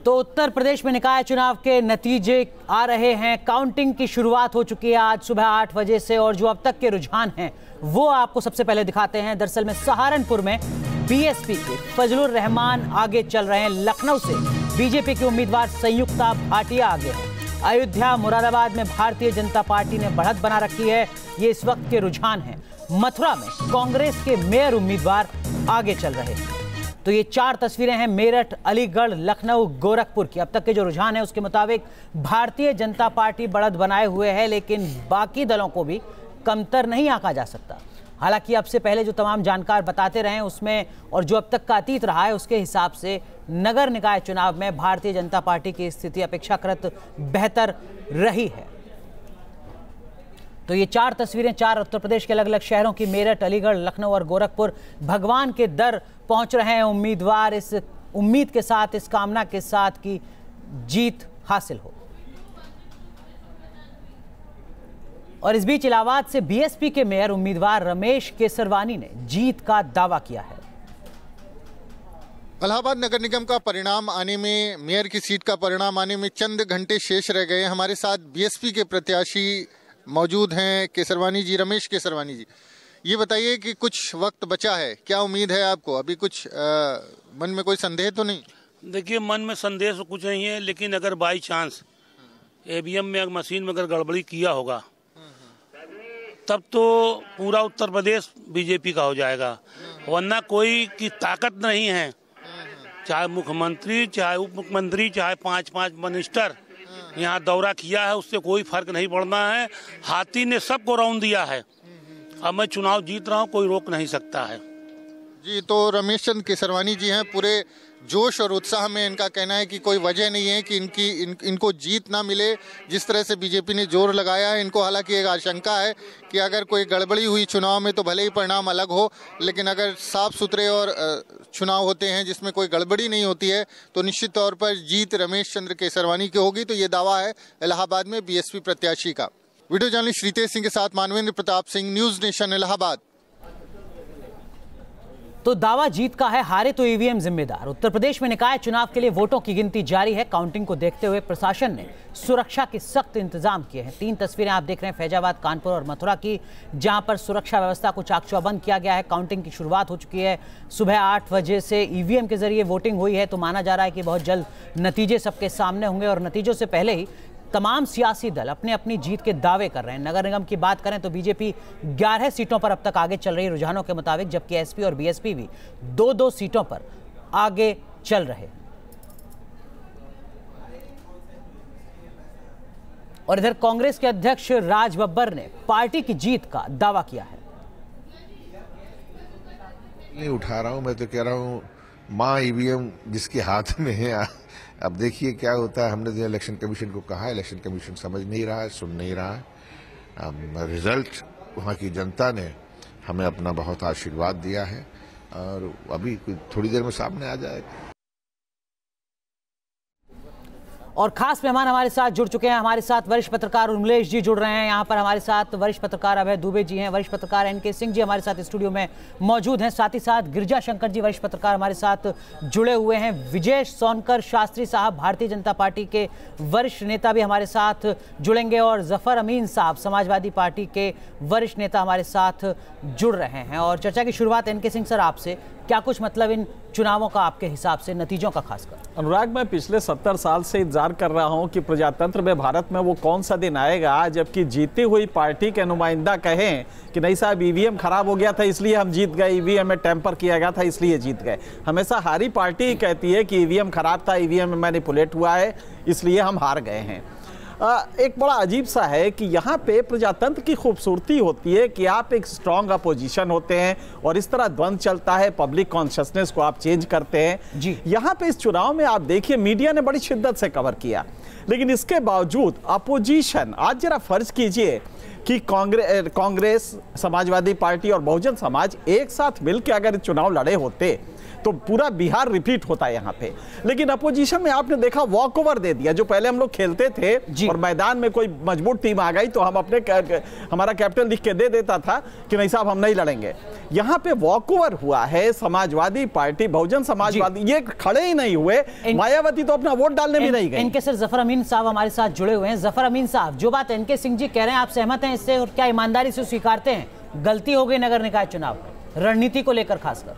तो उत्तर प्रदेश में निकाय चुनाव के नतीजे आ रहे हैं। काउंटिंग की शुरुआत हो चुकी है आज सुबह 8 बजे से और जो अब तक के रुझान हैं वो आपको सबसे पहले दिखाते हैं। दरअसल में सहारनपुर में बीएसपी के फजलुर रहमान आगे चल रहे हैं। लखनऊ से बीजेपी के उम्मीदवार संयुक्ता भाटिया आगे हैं। अयोध्या मुरादाबाद में भारतीय जनता पार्टी ने बढ़त बना रखी है, ये इस वक्त के रुझान हैं। मथुरा में कांग्रेस के मेयर उम्मीदवार आगे चल रहे हैं। तो ये 4 तस्वीरें हैं मेरठ, अलीगढ़, लखनऊ, गोरखपुर की। अब तक के जो रुझान है उसके मुताबिक भारतीय जनता पार्टी बढ़त बनाए हुए है, लेकिन बाकी दलों को भी कमतर नहीं आंका जा सकता। हालांकि अब से पहले जो तमाम जानकार बताते रहे उसमें और जो अब तक का अतीत रहा है उसके हिसाब से नगर निकाय चुनाव में भारतीय जनता पार्टी की स्थिति अपेक्षाकृत बेहतर रही है। तो ये 4 तस्वीरें 4 उत्तर प्रदेश के अलग अलग शहरों की, मेरठ, अलीगढ़, लखनऊ और गोरखपुर। भगवान के दर पहुंच रहे हैं उम्मीदवार इस उम्मीद के साथ, इस कामना के साथ कि जीत हासिल हो। और इस बीच इलाहाबाद से बीएसपी के मेयर उम्मीदवार रमेश केसरवानी ने जीत का दावा किया है। इलाहाबाद नगर निगम का परिणाम आने में, मेयर की सीट का परिणाम आने में चंद घंटे शेष रह गए। हमारे साथ बीएसपी के प्रत्याशी मौजूद हैं केसरवानी जी, रमेश केसरवानी जी। ये बताइए कि कुछ वक्त बचा है, क्या उम्मीद है आपको? अभी कुछ मन में कोई संदेह तो नहीं? देखिए, मन में संदेह तो कुछ नहीं है, लेकिन अगर बाई चांस ईवीएम में मशीन में अगर गड़बड़ी किया होगा तब तो पूरा उत्तर प्रदेश बीजेपी का हो जाएगा, वरना कोई की ताकत नहीं है। चाहे मुख्यमंत्री, चाहे उप मुख्यमंत्री, चाहे 5-5 मिनिस्टर यहाँ दौरा किया है, उससे कोई फर्क नहीं पड़ना है। हाथी ने सबको रौंद दिया है। अब मैं चुनाव जीत रहा हूँ, कोई रोक नहीं सकता है जी। तो रमेश चंद्र केसरवानी जी हैं, पूरे जोश और उत्साह में। इनका कहना है कि कोई वजह नहीं है कि इनको जीत ना मिले। जिस तरह से बीजेपी ने जोर लगाया है, इनको हालांकि एक आशंका है कि अगर कोई गड़बड़ी हुई चुनाव में तो भले ही परिणाम अलग हो, लेकिन अगर साफ सुथरे और चुनाव होते हैं जिसमें कोई गड़बड़ी नहीं होती है तो निश्चित तौर पर जीत रमेश चंद्र केसरवानी की होगी। तो ये दावा है इलाहाबाद में बीएसपी प्रत्याशी का। वीडियो जर्नलिस्ट श्रीतेज सिंह के साथ मानवेंद्र प्रताप सिंह, न्यूज नेशन, इलाहाबाद। तो दावा जीत का है, हारे तो ईवीएम जिम्मेदार। उत्तर प्रदेश में निकाय चुनाव के लिए वोटों की गिनती जारी है। काउंटिंग को देखते हुए प्रशासन ने सुरक्षा के सख्त इंतजाम किए हैं। 3 तस्वीरें आप देख रहे हैं फैजाबाद, कानपुर और मथुरा की, जहां पर सुरक्षा व्यवस्था को चाक चौबंद किया गया है। काउंटिंग की शुरुआत हो चुकी है। सुबह 8 बजे से ईवीएम के जरिए वोटिंग हुई है, तो माना जा रहा है कि बहुत जल्द नतीजे सबके सामने होंगे और नतीजों से पहले ही तमाम सियासी दल अपने अपनी जीत के दावे कर रहे हैं। नगर निगम की बात करें तो बीजेपी 11 सीटों पर अब तक आगे चल रही है रुझानों के मुताबिक, जबकि एसपी और बीएसपी भी 2-2 सीटों पर आगे चल रहे हैं। और इधर कांग्रेस के अध्यक्ष राज बब्बर ने पार्टी की जीत का दावा किया है। नहीं उठा रहा हूं, मैं तो कह रहा हूं मां ईवीएम जिसके हाथ में है। अब देखिए क्या होता है। हमने तो इलेक्शन कमीशन को कहा, इलेक्शन कमीशन समझ नहीं रहा है, सुन नहीं रहा है। रिजल्ट वहाँ की जनता ने हमें अपना बहुत आशीर्वाद दिया है और अभी थोड़ी देर में सामने आ जाएगा। और खास मेहमान हमारे साथ जुड़ चुके हैं। हमारे साथ वरिष्ठ पत्रकार उमलेश जी जुड़ रहे हैं। यहाँ पर हमारे साथ वरिष्ठ पत्रकार अभय दुबे जी हैं, वरिष्ठ पत्रकार एनके सिंह जी हमारे साथ स्टूडियो में मौजूद हैं। साथ ही साथ गिरिजा शंकर जी वरिष्ठ पत्रकार हमारे साथ जुड़े हुए हैं। विजय सोनकर शास्त्री साहब भारतीय जनता पार्टी के वरिष्ठ नेता भी हमारे साथ जुड़ेंगे और जफर अमीन साहब समाजवादी पार्टी के वरिष्ठ नेता हमारे साथ जुड़ रहे हैं। और चर्चा की शुरुआत एनके सिंह सर आपसे, क्या कुछ मतलब इन चुनावों का आपके हिसाब से, नतीजों का खासकर? अनुराग, मैं पिछले 70 साल से इंतजार कर रहा हूं कि प्रजातंत्र में भारत में वो कौन सा दिन आएगा जबकि जीती हुई पार्टी के नुमाइंदा कहें कि नहीं साहब ईवीएम खराब हो गया था इसलिए हम जीत गए, ईवीएम में टेम्पर किया गया था इसलिए जीत गए। हमेशा हारी पार्टी कहती है कि ईवीएम खराब था, ईवीएम में मैनिपुलेट हुआ है इसलिए हम हार गए हैं। एक बड़ा अजीब सा है कि यहाँ पे प्रजातंत्र की खूबसूरती होती है कि आप एक स्ट्रांग अपोजिशन होते हैं और इस तरह द्वंद्व चलता है, पब्लिक कॉन्शियसनेस को आप चेंज करते हैं जी। यहाँ पे इस चुनाव में आप देखिए मीडिया ने बड़ी शिद्दत से कवर किया, लेकिन इसके बावजूद अपोजिशन, आज जरा फर्ज कीजिए कि कांग्रेस, समाजवादी पार्टी और बहुजन समाज एक साथ मिलकर अगर चुनाव लड़े होते तो पूरा बिहार रिपीट होता है यहाँ पे। लेकिन अपोजिशन में आपने देखा वॉक ओवर दे दिया। जो पहले हम लोग खेलते थे और मैदान में कोई मजबूत टीम आ गई तो हम हमारा कैप्टन लिख के दे देता था कि नहीं साहब हम नहीं लड़ेंगे। यहाँ पे वॉक ओवर हुआ है। समाजवादी पार्टी, बहुजन समाजवादी, ये खड़े ही नहीं हुए। मायावती तो अपना वोट डालने भी नहीं गए। इनके सर जफर अमीन साहब हमारे साथ जुड़े हुए हैं। जफर अमीन साहब, जो बात एनके सिंह जी कह रहे हैं, आप सहमत हैं इससे और क्या ईमानदारी से स्वीकारते हैं गलती हो गई नगर निकाय चुनाव रणनीति को लेकर खासकर?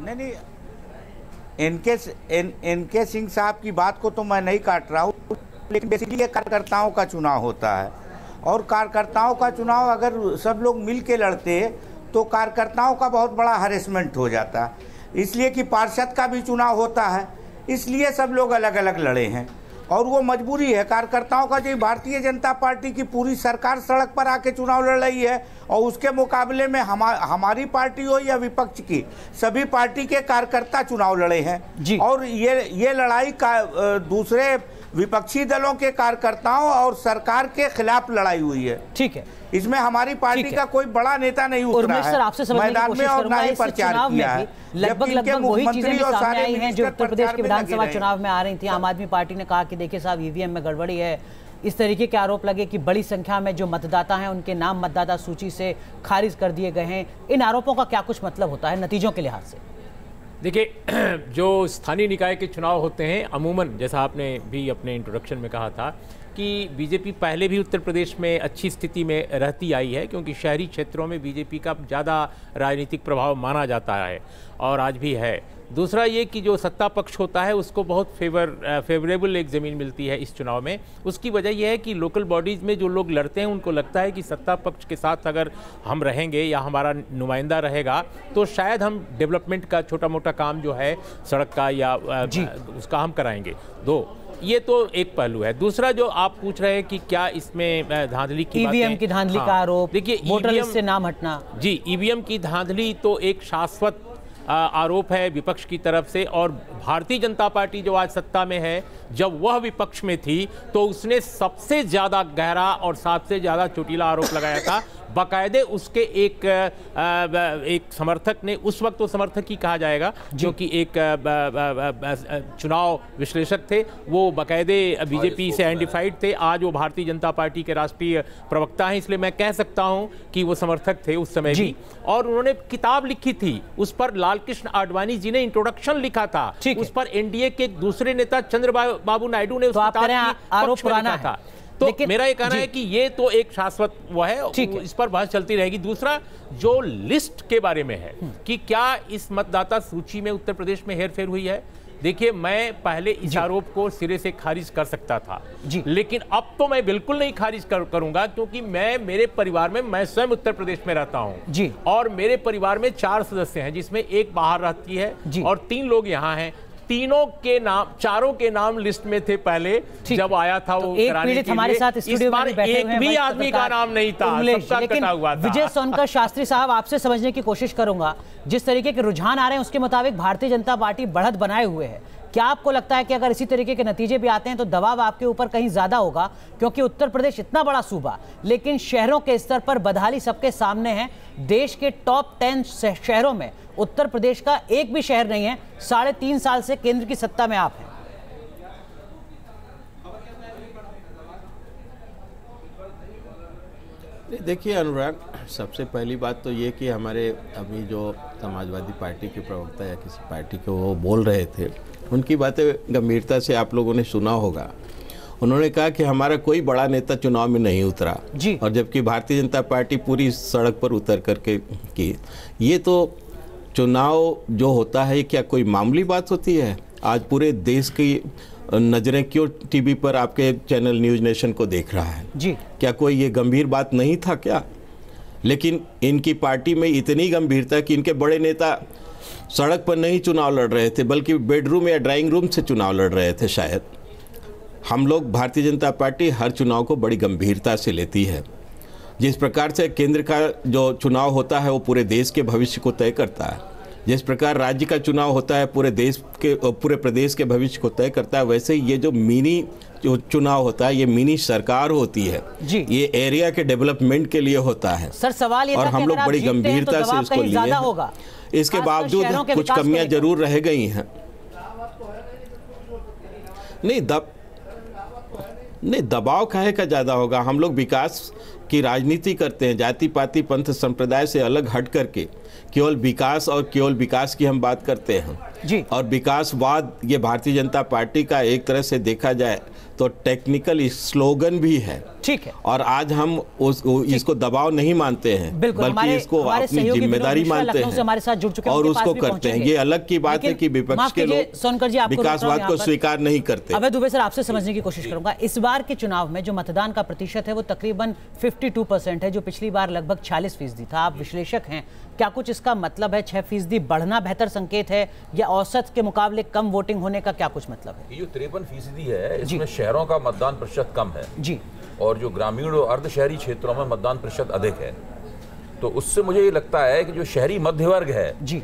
नहीं, एनके सिंह साहब की बात को तो मैं नहीं काट रहा हूँ, लेकिन बेसिकली ये कार्यकर्ताओं का चुनाव होता है और कार्यकर्ताओं का चुनाव अगर सब लोग मिल के लड़ते तो कार्यकर्ताओं का बहुत बड़ा हरेसमेंट हो जाता, इसलिए कि पार्षद का भी चुनाव होता है, इसलिए सब लोग अलग अलग लड़े हैं और वो मजबूरी है कार्यकर्ताओं का। जो भारतीय जनता पार्टी की पूरी सरकार सड़क पर आके चुनाव लड़ रही है और उसके मुकाबले में हमारी पार्टी हो या विपक्ष की, सभी पार्टी के कार्यकर्ता चुनाव लड़े हैं और ये लड़ाई का दूसरे विपक्षी दलों के कार्यकर्ताओं और सरकार के खिलाफ लड़ाई हुई है। ठीक है, इसमें हमारी पार्टी का कोई बड़ा नेता नहीं उतरा है मैदान में और ना ही प्रचार किया है। लगभग वही चीजें सामने आई हैं जो उत्तर प्रदेश के विधानसभा चुनाव में आ रही थी। आम आदमी पार्टी ने कहा कि देखिए साहब ईवीएम में गड़बड़ी है, इस तरीके के आरोप लगे कि बड़ी संख्या में जो मतदाता हैं उनके नाम मतदाता सूची से खारिज कर दिए गए हैं। इन आरोपों का क्या कुछ मतलब होता है नतीजों के लिहाज से? देखिए, जो स्थानीय निकाय के चुनाव होते हैं अमूमन, जैसा आपने भी अपने इंट्रोडक्शन में कहा था कि बीजेपी पहले भी उत्तर प्रदेश में अच्छी स्थिति में रहती आई है, क्योंकि शहरी क्षेत्रों में बीजेपी का ज़्यादा राजनीतिक प्रभाव माना जाता है और आज भी है। दूसरा ये कि जो सत्ता पक्ष होता है उसको बहुत फेवरेबल एक ज़मीन मिलती है इस चुनाव में। उसकी वजह यह है कि लोकल बॉडीज़ में जो लोग लड़ते हैं उनको लगता है कि सत्ता पक्ष के साथ अगर हम रहेंगे या हमारा नुमाइंदा रहेगा तो शायद हम डेवलपमेंट का छोटा मोटा काम जो है सड़क का या उसका हम कराएंगे। ये तो एक पहलू है। दूसरा जो आप पूछ रहे हैं कि क्या इसमें धांधली की ईवीएम की धांधली का आरोप, देखिए वोटर लिस्ट से नाम हटना। जी, ईवीएम की धांधली तो एक शाश्वत आरोप है विपक्ष की तरफ से, और भारतीय जनता पार्टी जो आज सत्ता में है, जब वह विपक्ष में थी तो उसने सबसे ज़्यादा गहरा और सबसे ज़्यादा चोटीला आरोप लगाया था। बाकायदे उसके एक समर्थक ने, उस वक्त तो समर्थक ही कहा जाएगा क्योंकि एक चुनाव विश्लेषक थे, वो बाकायदे बीजेपी से आइडेंटिफाइड थे। आज वो भारतीय जनता पार्टी के राष्ट्रीय प्रवक्ता हैं, इसलिए मैं कह सकता हूं कि वो समर्थक थे उस समय भी। और उन्होंने किताब लिखी थी, उस पर लालकृष्ण आडवाणी जी ने इंट्रोडक्शन लिखा था, उस पर एनडीए के एक दूसरे नेता चंद्रबाबू नायडू ने उस किताब की आरोप पुराना था। तो मेरा ये कहना है कि ये तो एक शाश्वत वो है, इस पर बहस चलती रहेगी। दूसरा जो लिस्ट के बारे में है कि क्या इस मतदाता सूची में उत्तर प्रदेश में हेरफेर हुई है, देखिए मैं पहले इस आरोप को सिरे से खारिज कर सकता था, लेकिन अब तो मैं बिल्कुल नहीं खारिज करूंगा, क्योंकि मेरे परिवार में, मैं स्वयं उत्तर प्रदेश में रहता हूं और मेरे परिवार में 4 सदस्य हैं, जिसमें एक बाहर रहती है और 3 लोग यहाँ हैं। तीनों के नाम, चारों के नाम लिस्ट में थे पहले जब आया था वो कराने के लिए। हमारे साथ स्टूडियो में बैठे हुए हैं, एक भी आदमी का नाम नहीं था, सबका कटा हुआ था। विजय सोनकर शास्त्री साहब, आपसे समझने की कोशिश करूंगा, जिस तरीके के रुझान आ रहे हैं उसके मुताबिक भारतीय जनता पार्टी बढ़त बनाए हुए है। क्या आपको लगता है कि अगर इसी तरीके के नतीजे भी आते हैं तो दबाव आपके ऊपर कहीं ज्यादा होगा? क्योंकि उत्तर प्रदेश इतना बड़ा सूबा, लेकिन शहरों के स्तर पर बदहाली सबके सामने है। देश के टॉप 10 शहरों में उत्तर प्रदेश का एक भी शहर नहीं है। 3.5 साल से केंद्र की सत्ता में आप हैं। देखिए अनुराग, सबसे पहली बात तो ये कि हमारे अभी जो समाजवादी पार्टी के प्रवक्ता या किसी पार्टी के वो बोल रहे थे, उनकी बातें गंभीरता से आप लोगों ने सुना होगा। उन्होंने कहा कि हमारा कोई बड़ा नेता चुनाव में नहीं उतरा, और जबकि भारतीय जनता पार्टी पूरी सड़क पर उतर करके की। ये तो चुनाव जो होता है क्या कोई मामूली बात होती है? आज पूरे देश की नज़रें क्यों टीवी पर आपके चैनल न्यूज़ नेशन को देख रहा है क्या कोई ये गंभीर बात नहीं था क्या? लेकिन इनकी पार्टी में इतनी गंभीरता कि इनके बड़े नेता सड़क पर नहीं चुनाव लड़ रहे थे, बल्कि बेडरूम या ड्राइंग रूम से चुनाव लड़ रहे थे शायद। हम लोग, भारतीय जनता पार्टी हर चुनाव को बड़ी गंभीरता से लेती है। जिस प्रकार से केंद्र का जो चुनाव होता है वो पूरे देश के भविष्य को तय करता है, जिस प्रकार राज्य का चुनाव होता है पूरे प्रदेश के भविष्य को तय करता है, वैसे ही ये जो मिनी जो चुनाव होता है ये मिनी सरकार होती है जी। ये एरिया के डेवलपमेंट के लिए होता है। सर सवाल ये और था कि हम लोग अगर आप बड़ी जीतते हैं गंभीरता तो से इसको दबाव लिए ज्यादा हैं। होगा। इसके खासकर बावजूद शहरों के कुछ विकास को कमियां लेकर। जरूर रह गई हैं। नहीं दबाव काहे का ज्यादा होगा। हम लोग विकास की राजनीति करते हैं, जाति पाति पंथ संप्रदाय से अलग हट करके केवल विकास की हम बात करते हैं जी। और विकासवाद ये भारतीय जनता पार्टी का एक तरह से देखा जाए तो टेक्निकल स्लोगन भी है। ठीक है। और आज हम इसको दबाव नहीं मानते हैं, बल्कि इसको अपनी जिम्मेदारी मानते हैं हमारे साथ जुड़ चुके हैं और उसको करते हैं। ये अलग की बात है कि विपक्ष के लोग सोनकर जी विकासवाद को स्वीकार नहीं करते। अवैध दुबे सर, आपसे समझने की कोशिश करूंगा, इस बार के चुनाव में जो मतदान का प्रतिशत है वो तकरीबन 52% है, जो पिछली बार लगभग 40% था। आप विश्लेषक हैं, क्या कुछ इसका मतलब है 6% बढ़ना बेहतर संकेत है या औसत के मुकाबले कम वोटिंग होने का क्या कुछ मतलब है? ये जो 53% है इसमें शहरों का मतदान प्रतिशत कम है जी, और जो ग्रामीण और अर्ध शहरी क्षेत्रों में मतदान प्रतिशत अधिक है। तो उससे मुझे ये लगता है कि जो शहरी मध्य वर्ग है जी,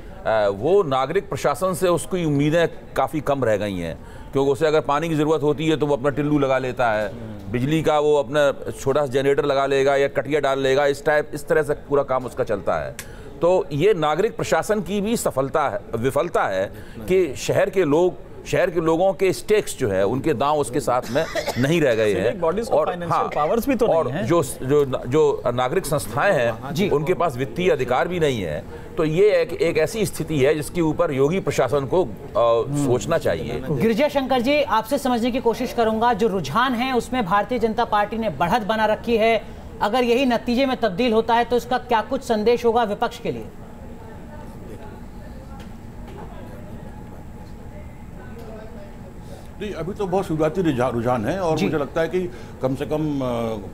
वो नागरिक प्रशासन से उसकी उम्मीदें काफ़ी कम रह गई हैं, क्योंकि उसे अगर पानी की ज़रूरत होती है तो वो अपना टिल्लू लगा लेता है, बिजली का वो अपना छोटा सा जनरेटर लगा लेगा या कटिया डाल लेगा, इस तरह से पूरा काम उसका चलता है। तो ये नागरिक प्रशासन की भी विफलता है कि शहर के लोगों के स्टेक्स जो है उनके दांव उसके साथ में नहीं रह गए हैं। और हाँ, पावर्स भी तो और नहीं है। जो नागरिक संस्थाएं हैं उनके पास वित्तीय अधिकार भी नहीं है। तो ये एक ऐसी स्थिति है जिसके ऊपर योगी प्रशासन को सोचना चाहिए। गिरिजा शंकर जी, आपसे समझने की कोशिश करूंगा, जो रुझान है उसमें भारतीय जनता पार्टी ने बढ़त बना रखी है, अगर यही नतीजे में तब्दील होता है तो इसका क्या कुछ संदेश होगा विपक्ष के लिए? अभी तो बहुत शुरुआती रुझान है और मुझे लगता है कि कम से कम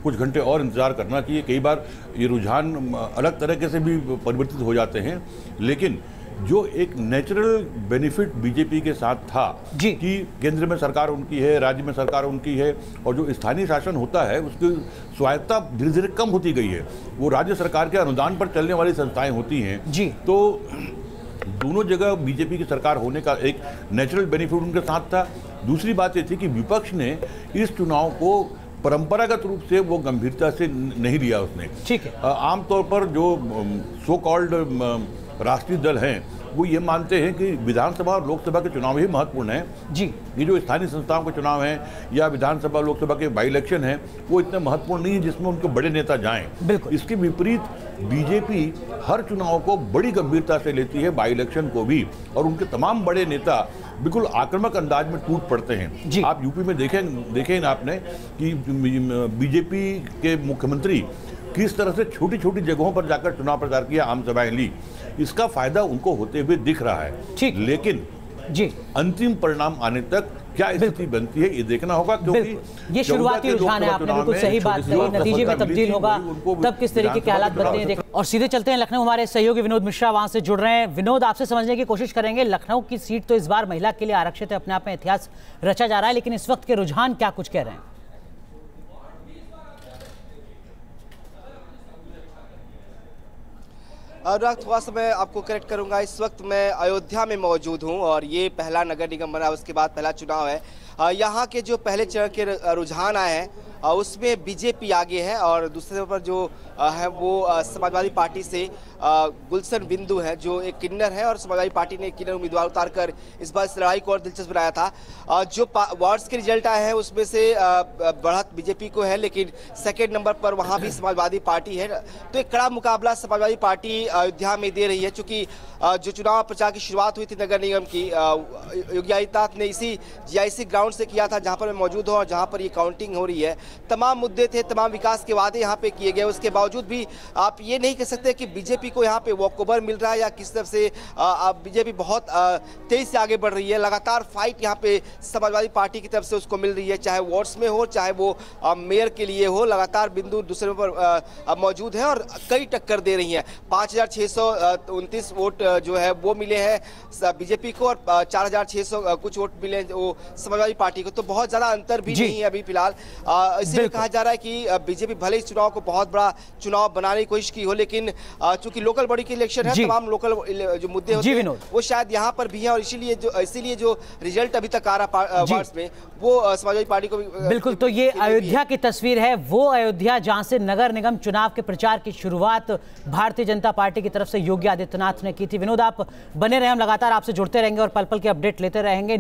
कुछ घंटे और इंतजार करना चाहिए। कई बार ये रुझान अलग तरीके से भी परिवर्तित हो जाते हैं, लेकिन जो एक नेचुरल बेनिफिट बीजेपी के साथ था कि केंद्र में सरकार उनकी है, राज्य में सरकार उनकी है और जो स्थानीय शासन होता है उसकी स्वायत्ता धीरे धीरे कम होती गई है। वो राज्य सरकार के अनुदान पर चलने वाली संस्थाएं होती हैं जी। तो दोनों जगह बीजेपी की सरकार होने का एक नेचुरल बेनिफिट उनके साथ था। दूसरी बात ये थी कि विपक्ष ने इस चुनाव को परंपरागत रूप से वो गंभीरता से नहीं लिया उसने। ठीक है। आमतौर पर जो सो कॉल्ड राष्ट्रीय दल हैं वो ये मानते हैं कि विधानसभा और लोकसभा के चुनाव ही महत्वपूर्ण हैं जी। ये जो स्थानीय संस्थाओं के चुनाव हैं या विधानसभा लोकसभा के बाई इलेक्शन हैं वो इतने महत्वपूर्ण नहीं है जिसमें उनके बड़े नेता जाएं। बिल्कुल। इसके विपरीत बीजेपी हर चुनाव को बड़ी गंभीरता से लेती है, बाई इलेक्शन को भी, और उनके तमाम बड़े नेता बिल्कुल आक्रामक अंदाज में टूट पड़ते हैं। आप यूपी में देखें आपने कि बीजेपी के मुख्यमंत्री किस तरह से छोटी छोटी जगहों पर जाकर चुनाव प्रचार किया, आम सभाएं ली, इसका फायदा उनको होते हुए दिख रहा है। ठीक। लेकिन जी अंतिम परिणाम आने तक क्या स्थिति बनती है ये देखना होगा, क्योंकि ये शुरुआती रुझान है, आपने बिल्कुल सही बात कही, नतीजे में तब्दील होगा तब किस तरीके के हालात बनते हैं। और सीधे चलते हैं लखनऊ, हमारे सहयोगी विनोद मिश्रा वहां से जुड़ रहे हैं। विनोद, आपसे समझने की कोशिश करेंगे, लखनऊ की सीट तो इस बार महिला के लिए आरक्षित है, अपने आप में इतिहास रचा जा रहा है, लेकिन इस वक्त के रुझान क्या कुछ कह रहे हैं? अनुराग, थोड़ा सा मैं आपको करेक्ट करूंगा, इस वक्त मैं अयोध्या में मौजूद हूं और ये पहला नगर निगम बना, उसके बाद पहला चुनाव है। यहाँ के जो पहले चरण के रुझान आए हैं उसमें बीजेपी आगे है और दूसरे पर जो है वो समाजवादी पार्टी से गुलशन बिंदु है जो एक किन्नर है, और समाजवादी पार्टी ने किन्नर उम्मीदवार उतारकर इस बार इस लड़ाई को और दिलचस्प बनाया था। जो वार्ड्स के रिजल्ट आए हैं उसमें से बढ़त बीजेपी को है, लेकिन सेकेंड नंबर पर वहाँ भी समाजवादी पार्टी है। तो एक कड़ा मुकाबला समाजवादी पार्टी अयोध्या में दे रही है, चूँकि जो चुनाव प्रचार की शुरुआत हुई थी नगर निगम की, योगी आदित्यनाथ ने इसी जीआईसी ग्राउंड से किया था जहाँ पर मैं मौजूद हूँ और जहाँ पर ये काउंटिंग हो रही है। तमाम मुद्दे थे, तमाम विकास के वादे यहाँ पे किए गए, उसके बावजूद भी आप ये नहीं कह सकते कि बीजेपी को यहाँ पे वॉकओवर मिल रहा है या किस तरफ से बीजेपी बहुत तेजी से आगे बढ़ रही है। लगातार फाइट यहाँ पे समाजवादी पार्टी की तरफ से उसको मिल रही है, चाहे वार्ड्स में हो चाहे वो मेयर के लिए हो। लगातार बिंदु दूसरे पर मौजूद है और कई टक्कर दे रही हैं। 5629 वोट जो है वो मिले हैं बीजेपी को और 4600 कुछ वोट मिले वो समाजवादी पार्टी को, तो बहुत ज्यादा अंतर भी नहीं है अभी फिलहाल। इसलिए कहा जा रहा है कि बीजेपी भले इस चुनाव को बहुत बड़ा चुनाव बनाने की कोशिश की हो, लेकिन चूंकि लोकल बॉडी की इलेक्शन है, तमाम लोकल जो मुद्दे होते हैं वो शायद यहाँ पर भी है, और इसीलिए जो रिजल्ट अभी तक आ रहा वार्ड्स में वो समाजवादी पार्टी को बिल्कुल। तो ये अयोध्या की तस्वीर है, वो अयोध्या जहां से नगर निगम चुनाव के प्रचार की शुरुआत भारतीय जनता पार्टी की तरफ से योगी आदित्यनाथ ने की थी। विनोद, आप बने रहे, हम लगातार आपसे जुड़ते रहेंगे और पल पल के अपडेट लेते रहेंगे।